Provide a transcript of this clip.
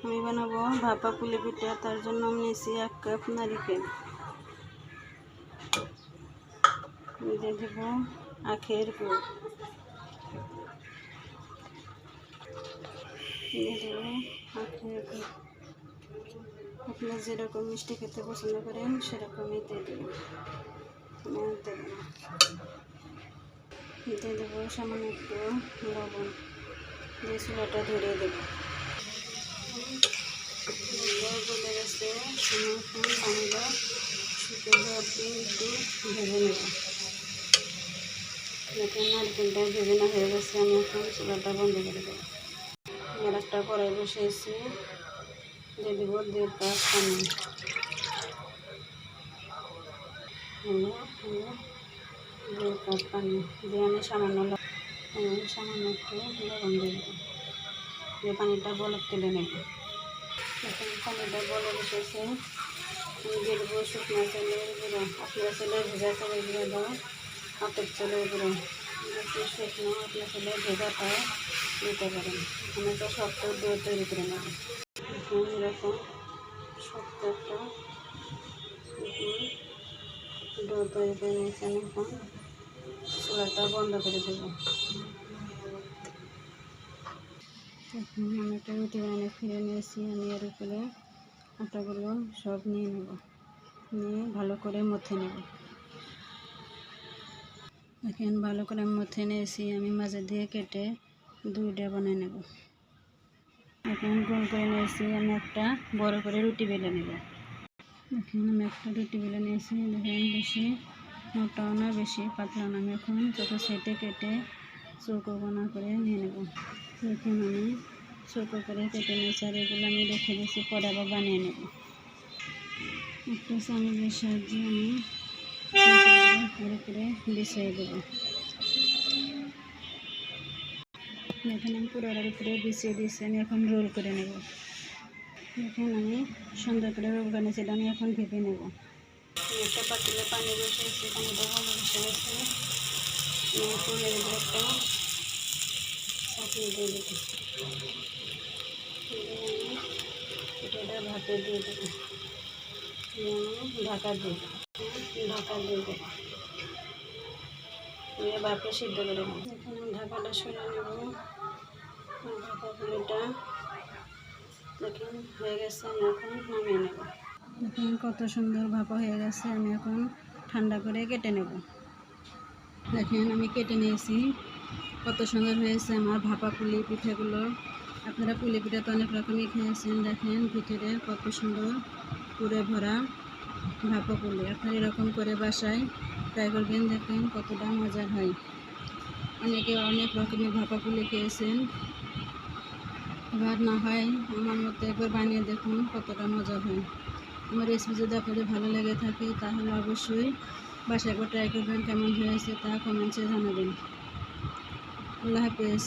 আমি বানাবো ভাপা পুলি পিঠা। তার জন্য আমি নিয়েছি 1 কাপ নারিকেল, দিয়ে দেব আখের গুড়, দিয়ে দেব আখের গুড়। আপনারা যেরকম মিষ্টি খেতে পছন্দ করেন সেরকমই দিয়ে দেবেন। দিয়ে দেবো সামান্য একটু লবণ, দিয়ে চুলাটা ধরিয়ে দেবো। বলে গেছে পানিটা শুকিয়ে আপনি একটু ভেজে নেব। দেখেন নারকেলটা ভেজে না হয়ে গেছে, আমি এখন চুলাটা বন্ধ করে দেবো। আর একটা কড়াই বসিয়েছি, দিয়ে দেব 1.5 কাপ পানি। 1.5 কাপ পানি দিয়ে আমি সামান্য একটু লবণ দিয়ে দেবো, দিয়ে পানিটা বলক তুলে নেব। এখন পানিটা বলে বসেছে, আমি দিয়ে দেবো শুকনো চালের গুঁড়ো। আপনার চালের ভেজা চালের গুঁড়ো দাও, আতপ চালের গুঁড়ো। শুকনো আপনার চালে ভেজাটাও দিতে পারেন। আমি তো শক্ত ডো তৈরি করে নেব। এখন এরকম শক্ত একটা ডো তৈরি করে নিয়েছি। আমি এখন চুলাটা বন্ধ করে দেবো। এখন আমি একটা রুটি বানিয়ে ফিরে নিয়েছি। আমি এর উপরে আটাগুলো সব নিয়ে নেব, নিয়ে ভালো করে মথে নেব। এখন ভালো করে মথে নিয়েছি, আমি মাঝে দিয়ে কেটে 2টা বানিয়ে নেব। এখন গোল করে নিয়েছি, আমি একটা বড় করে রুটি বেলে নেব। এখন আমি একটা রুটি বেলে নিয়েছি। দেখেন বেশি মোটাও না বেশি পাতলা না। আমি এখন ছোট সাইডে কেটে চৌকো কোনা করে নিয়ে নেব। দেখুন আমি চৌকো করে কেটে নিয়েছি, আর এগুলো আমি রেখে দিয়েছি, পরে আবার বানিয়ে নেব। একটা চামচের সাহায্যে আমি এর উপরে বিছিয়ে দেবো। এখন আমি পুরোটার উপরে বিছিয়ে দিয়েছি, আমি এখন রোল করে নেব। এখন আমি সুন্দর করে রোল বানিয়েছিলাম, আমি এখন ভেপে নেব। একটা পাতিলে পানি বসিয়েছি, পানিটা ভালো বসে গেছে। এখন এর উপরে একটা চাটনি দিয়ে দেবো, এটা ভাতে দিয়ে দেবো, ঢাকা দিয়ে দেবো, দিয়ে ভাপে সিদ্ধ করে নেব। এখন ঢাকাটা সরিয়ে নেব। ঢাকা পুলিটা দেখেন হয়ে গেছে, আমি এখন নামিয়ে নেব। দেখেন কত সুন্দর ভাপা হয়ে গেছে। আমি এখন ঠান্ডা করে কেটে নেব। দেখেন আমি কেটে নিয়েছি, কত সুন্দর হয়েছে আমার ভাপা পুলি পিঠাগুলো। আপনারা পুলি পিঠা তো অনেক রকমই খেয়েছেন। দেখেন ভিতরে কত সুন্দর পুরে ভরা ভাপা পুলি। আপনারা এরকম করে বাসায় ট্রাই করবেন, দেখেন কতটা মজার হয়। অনেকে অনেক রকমের ভাপা পুলি খেয়েছেন, এবার না হয় আমার মতো একবার বানিয়ে দেখুন কতটা মজা হয়। আমার রেসিপি যদি আপনাদের ভালো লেগে থাকে তাহলে অবশ্যই বাসায় একবার ট্রাই করবেন, কেমন হয়েছে তা কমেন্টসে জানাবেন। আল্লাহ হাফেজ।